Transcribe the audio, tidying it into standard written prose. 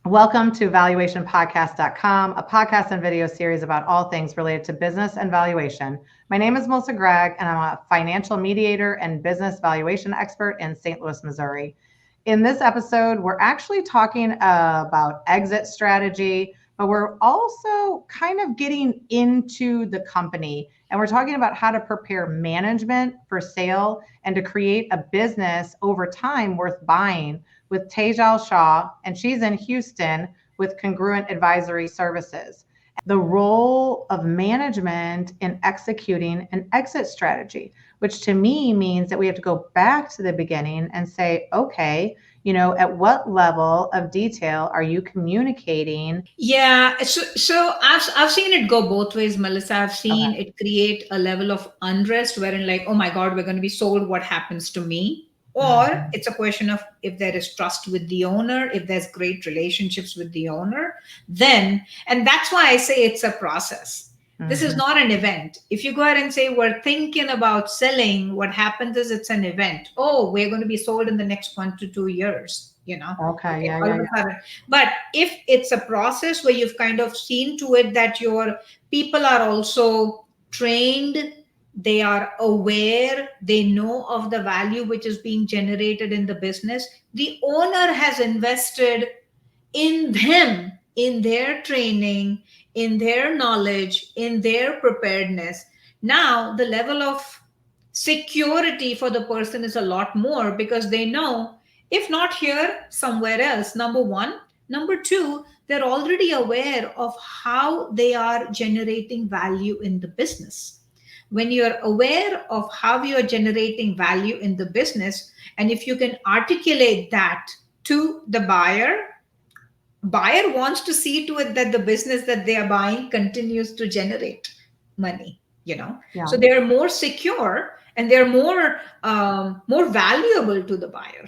Welcome to valuationpodcast.com, a podcast and video series about all things related to business and valuation. My name is Melissa Gragg, and I'm a financial mediator and business valuation expert in St. Louis, Missouri. In this episode, we're actually talking about exit strategy, but we're also kind of getting into the company, and we're talking about how to prepare management for sale and to create a business over time worth buying with Tejal Shah, and she's in Houston with Congruent Advisory Services. The role of management in executing an exit strategy, which to me means that we have to go back to the beginning and say, okay, at what level of detail are you communicating? Yeah, so I've seen it go both ways, Melissa. I've seen Okay. it create a level of unrest wherein like, oh my God, we're going to be sold. What happens to me? Or Mhm. it's a question of if there is trust with the owner, if there's great relationships with the owner, then, and that's why I say it's a process. This is Mhm. not an event. If you go ahead and say we're thinking about selling, what happens is it's an event. Oh, we're going to be sold in the next 1 to 2 years, Okay. Okay, Yeah. all Yeah. of a Yeah. sudden. But if it's a process where you've kind of seen to it that your people are also trained, they are aware, they know of the value which is being generated in the business, the owner has invested in them, in their training, in their knowledge, in their preparedness. Now, the level of security for the person is a lot more because they know if not here, somewhere else. Number one. Number two, they're already aware of how they are generating value in the business. When you're aware of how you're generating value in the business, and if you can articulate that to the buyer wants to see to it that the business that they are buying continues to generate money. Yeah. So they're more secure and they're more valuable to the buyer.